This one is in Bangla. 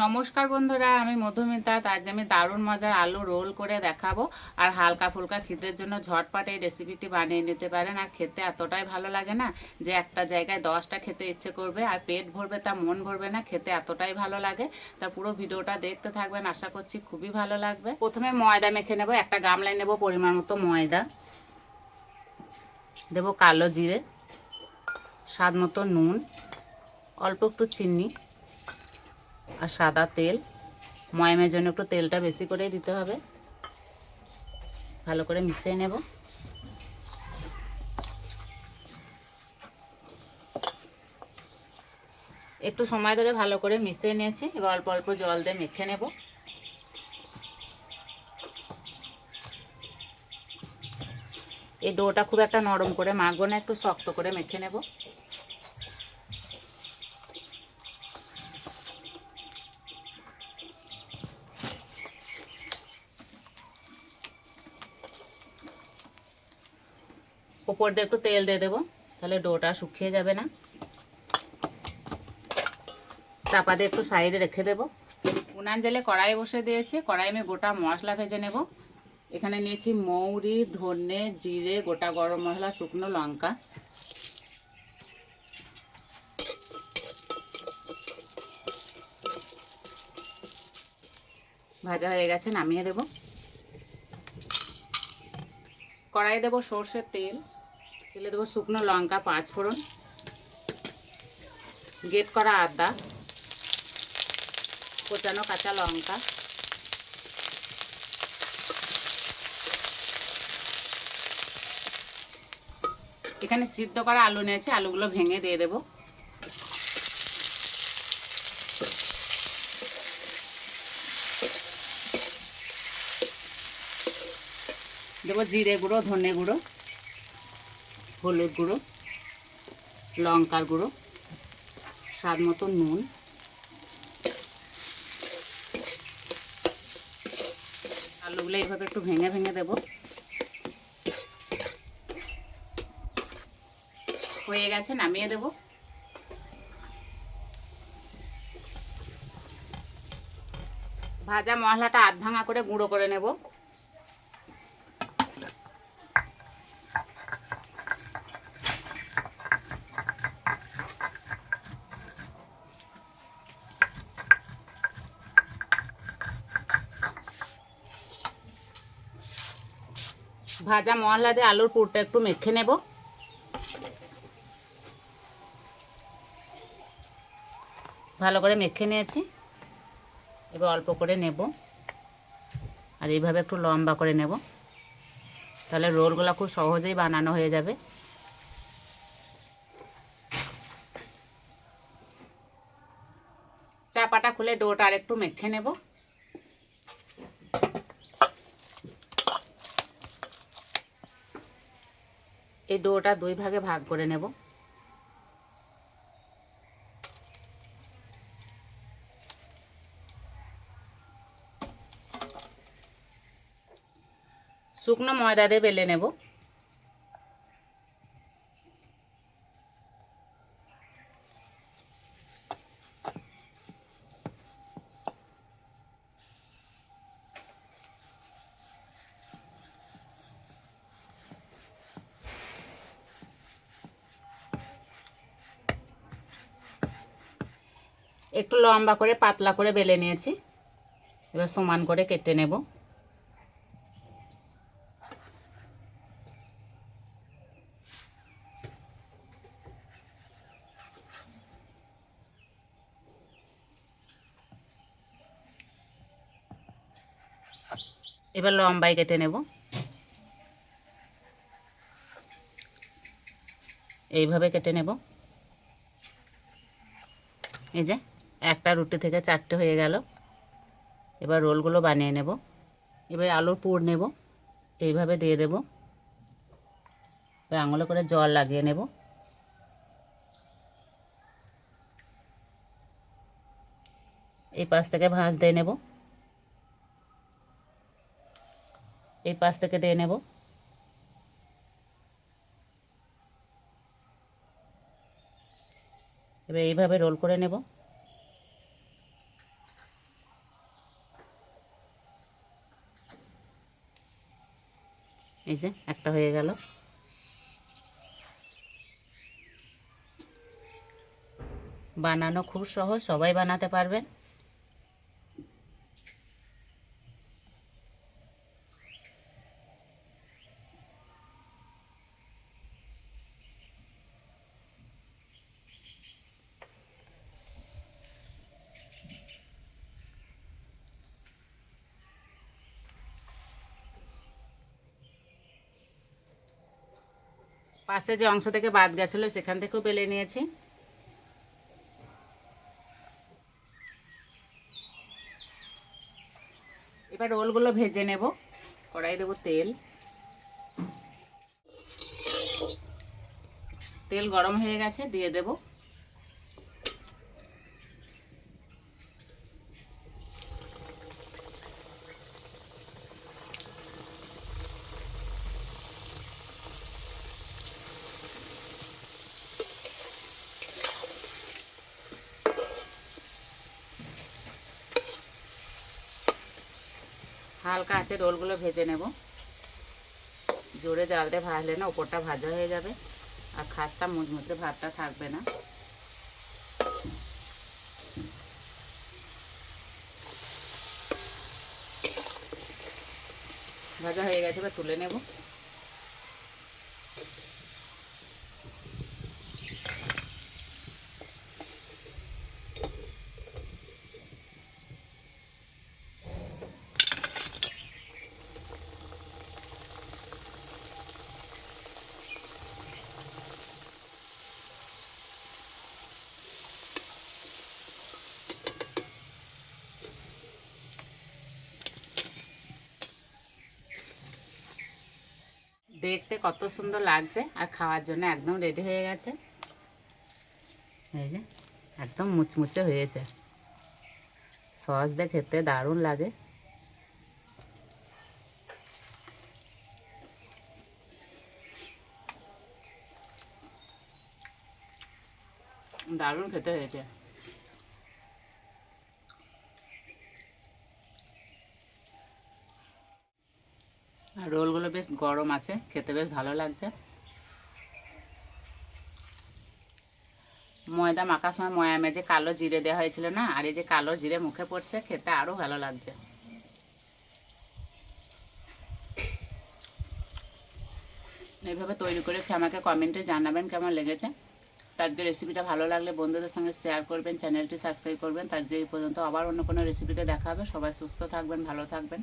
নমস্কার বন্ধুরা, আমি মধুমিতা। আজ আমি দারুণ মজার আলু রোল করে দেখাবো। আর হালকা ফুলকা খিদের জন্য ঝটপট এই রেসিপিটি বানিয়ে নিতে পারেন। আর খেতে এতটাই ভালো লাগে না যে একটা জায়গায় 10টা খেতে ইচ্ছে করবে, আর পেট ভরবে তা মন ভরবে না। খেতে এতটাই ভালো লাগে, তা পুরো ভিডিওটা দেখতে থাকবেন, আশা করছি খুবই ভালো লাগবে। প্রথমে ময়দা মেখে নেব। একটা গামলায় নেব পরিমাণ মতো ময়দা, দেব কালো জিরে, স্বাদ মতো নুন, অল্প একটু চিনি আর সাদা তেল। ময়ামের জন্য একটু তেলটা বেশি করে দিতে হবে। ভালো করে মিশিয়ে নেব। একটু সময় ধরে ভালো করে মিশিয়ে নিয়েছি। এবার অল্প অল্প জল দিয়ে মেখে নেব। এই ডোটা খুব একটা নরম করে মাখবো না, একটু শক্ত করে মেখে নেব। উপর দিয়ে একটু তেল দিয়ে দেবো, তাহলে ডোটা শুকিয়ে যাবে না। চাপা দিয়ে একটু সাইডে রেখে দেবো। উনান জেলে কড়াই বসে দিয়েছি। কড়াই আমি গোটা মশলা ভেজে নেব। এখানে নিয়েছি মৌরি, ধনে, জিরে, গোটা গরম মশলা, শুকনো লঙ্কা। ভাজা হয়ে গেছে, নামিয়ে দেব। কড়াই দেবো সর্ষের তেল। তেলে দেবো শুকনো লঙ্কা, 5 ফোড়ন, গ্রেট করা আদা, কোচানো কাঁচা লঙ্কা, এখানে সিদ্ধ করা আলু নিয়েছি, আলুগুলো ভেঙে দিয়ে দেব। দেবো জিরে গুঁড়ো, ধনে গুঁড়ো, হলুদ গুঁড়ো, লঙ্কার গুঁড়ো, স্বাদ মতো নুন। আলুগুলো এইভাবে একটু ভেঙে ভেঙে দেব। হয়ে গেছে, নামিয়ে দেব। ভাজা মশলাটা আধ ভাঙা করে গুঁড়ো করে নেব। ভাজা মশলা দিয়ে আলুর পুরটা একটু মেখে নেব। ভালো করে মেখে নিয়েছি। এবার অল্প করে নেব, আর এইভাবে একটু লম্বা করে নেব, তাহলে রোলগুলো খুব সহজেই বানানো হয়ে যাবে। চাপাটা খুলে ডোটা আর একটু মেখে নেব। এই ডোটা 2 ভাগে ভাগ করে নেব। শুকনো ময়দা দিয়ে বেলে নেব। একটু লম্বা করে পাতলা করে বেলে নিয়েছি। এবার সমান করে কেটে নেব। এবার লম্বাই কেটে নেব। এইভাবে কেটে নেব। এই যে একটা রুটি থেকে 4টে হয়ে গেল। এবার রোলগুলো বানিয়ে নেব। এবার আলুর পুর নেব, এইভাবে দিয়ে দেব। এবার আঙুলে করে জল লাগিয়ে নেব। এই পাশ থেকে ভাঁজ দিয়ে নেব, এই পাশ থেকে দিয়ে নেব। এবার এইভাবে রোল করে নেব। এই যে একটা হয়ে গেল। বানানো খুব সহজ, সবাই বানাতে পারবেন। পাশে যে অংশ থেকে বাদ গেছিলো সেখান থেকেও বেলে নিয়েছি। এবার রোলগুলো ভেজে নেব। কড়াই দেবো তেল। তেল গরম হয়ে গেছে, দিয়ে দেব হালকা আছে। রোলগুলো ভেজে নেব। জোরে জাল দিয়ে ভাজলে না উপরটা ভাজা হয়ে যাবে আর খাস্তা মুচমুচে ভাতটা থাকবে না। ভাজা হয়ে গেছে, এবার তুলে নেব। দেখতে কত সুন্দর লাগছে আর খাওয়ার জন্য একদম রেডি হয়ে গেছে। এই যে একদম মুচমুচে হয়েছে, সস দিয়ে খেতে দারুণ লাগে। দারুণ খেতে হয়েছে। আর রোলগুলো বেশ গরম আছে, খেতে বেশ ভালো লাগছে। ময়দা মাখার সময় ময়ামে যে কালো জিরে দেওয়া হয়েছিল না, আর এই যে কালো জিরে মুখে পড়ছে, খেতে আরও ভালো লাগছে। এইভাবে তৈরি করে খেয়ে আমাকে কমেন্টে জানাবেন কেমন লেগেছে। তার যে রেসিপিটা ভালো লাগলে বন্ধুদের সঙ্গে শেয়ার করবেন, চ্যানেলটি সাবস্ক্রাইব করবেন। তার যে এই পর্যন্ত আবার অন্য কোনো রেসিপিতে দেখা হবে। সবাই সুস্থ থাকবেন, ভালো থাকবেন।